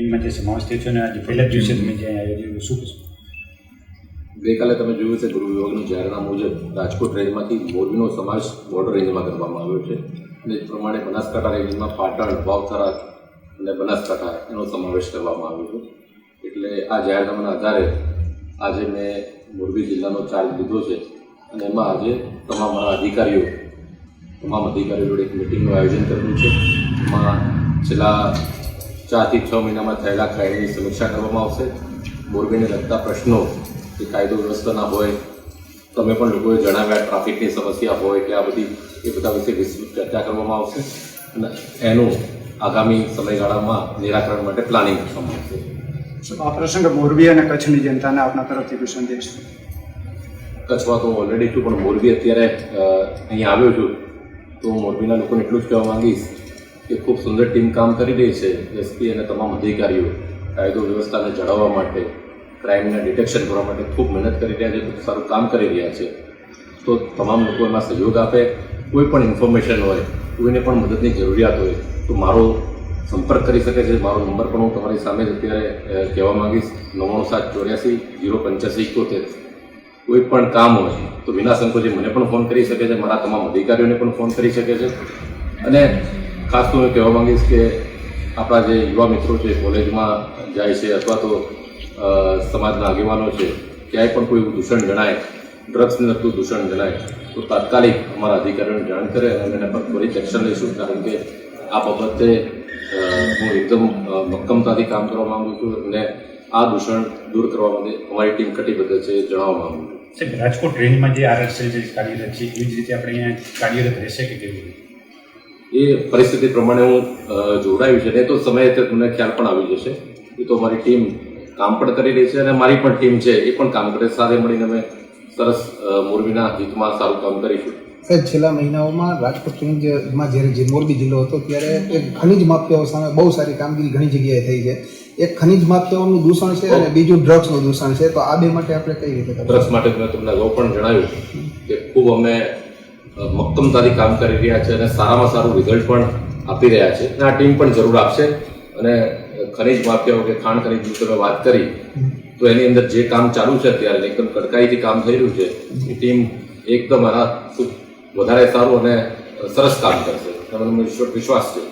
રેન્જમાં જે સમાવેશ થયો છે અને આજે પહેલા દિવસે તમે જ્યાં આયોજન શું કહેશો? ગઈકાલે તમે જોયું છે ગૃહ વિભાગનું જાહેરનામા મુજબ રાજકોટ રેન્જમાંથી મોરબીનો સમાવેશ બોર્ડર રેન્જમાં કરવામાં આવ્યો છે અને એ પ્રમાણે બનાસકાંઠા રેન્જમાં પાટણ, વાવથરા અને બનાસકાંઠા એનો સમાવેશ કરવામાં આવ્યો છે. એટલે આ જાહેરનામાના આધારે આજે મેં મોરબી જિલ્લાનો ચાર્જ લીધો છે અને એમાં આજે તમામ અધિકારીઓ જોડે એક મિટિંગનું આયોજન કર્યું છે. એમાં છેલ્લા 4 થી 6 મહિનામાં થયેલા ક્રાઇમની સમીક્ષા કરવામાં આવશે. મોરબીને લગતા પ્રશ્નો કે કાયદો વ્યવસ્થાના હોય, તમે પણ લોકોએ જણાવ્યા ટ્રાફિકની સમસ્યા હોય કે આ બધી એ બધા વિશે વિસ્તૃત ચર્ચા કરવામાં આવશે અને એનું આગામી સમયગાળામાં નિરાકરણ માટે પ્લાનિંગ કરવામાં આવશે. આ પ્રસંગે મોરબી અને કચ્છની જનતાને આપના તરફથી કોઈ સંદેશ? કચ્છમાં તો ઓલરેડી છું, પણ મોરબી અત્યારે અહીંયા આવ્યો છું તો મોરબીના લોકોને એટલું જ કહેવા માંગીશ કે ખૂબ સુંદર ટીમ કામ કરી રહી છે. એસપી અને તમામ અધિકારીઓ કાયદો વ્યવસ્થાને જાળવવા માટે, ક્રાઇમને ડિટેક્શન કરવા માટે ખૂબ મહેનત કરી રહ્યા છે, ખૂબ સારું કામ કરી રહ્યા છે. તો તમામ લોકો એમાં સહયોગ આપે. કોઈ પણ ઇન્ફોર્મેશન હોય, કોઈને પણ મદદની જરૂરિયાત હોય તો મારો સંપર્ક કરી શકે છે. મારો નંબર પણ હું તમારી સામે જ અત્યારે કહેવા માંગીશ, 9974808571. કોઈ પણ કામ હોય તો વિના સંકોચે મને પણ ફોન કરી શકે છે, મારા તમામ અધિકારીઓને પણ ફોન કરી શકે છે. અને ખાસ તો હું કહેવા માંગીશ કે આપણા જે યુવા મિત્રો છે, કોલેજમાં જાય છે અથવા તો સમાજના આગેવાનો છે, ક્યાંય પણ કોઈ દૂષણ જણાય, ડ્રગ્સને લગતું દૂષણ જણાય તો તાત્કાલિક અમારા અધિકારીઓને જાણ કરે અને એના પર ત્વરિત એક્શન લઈશું. કારણ કે આ બાબતે હું એકદમ મક્કમતાથી કામ કરવા માગું છું અને આ દૂષણ દૂર કરવા માટે અમારી ટીમ કટિબદ્ધ છે એ જણાવવા માગું છું. સાહેબ, રાજકોટ રેન્જમાં જે આરએસએલ જે કાર્યરત છે એવી જ રીતે આપણે અહીંયા કાર્યરત રહેશે કે કેવી રીતે? એ પરિસ્થિતિ પ્રમાણે હું જોડાયું છે ને તો સમયે તમને ખ્યાલ પણ આવી જશે. એ તો અમારી ટીમ કામ પણ કરી રહી છે અને મારી પણ ટીમ છે એ પણ કામ કરે. સાથે મળીને અમે સરસ મોરબીના હિતમાં સારું કામ કરીશું. સાહેબ, છેલ્લા મહિનાઓમાં રાજકોટ રેન્જમાં જ્યારે જે મોરબી જિલ્લો હતો ત્યારે એક ખનિજ માફિયાઓ સામે બહુ સારી કામગીરી ઘણી જગ્યાએ થઈ છે. એક ખનિજ માફિયાઓનું દૂષણ છે અને બીજું ડ્રગ્સનું દૂષણ છે, તો આ બે માટે આપણે કઈ રીતે? ડ્રગ્સ માટે મેં તમને અગાઉ પણ જણાવ્યું કે ખૂબ અમે મક્કમતાથી કામ કરી રહ્યા છે અને સારામાં સારું રિઝલ્ટ પણ આપી રહ્યા છે અને આ ટીમ પણ જરૂર આપશે. અને ખનિજ માફિયાઓ કે ખાણ ખનીજની તમે વાત કરી તો એની અંદર જે કામ ચાલુ છે અત્યારે એકદમ કડકાઈથી કામ થઈ રહ્યું છે. એ ટીમ એકદમ આના ખૂબ વધારે સારું અને સરસ કામ કરશે, મને વિશ્વાસ છે.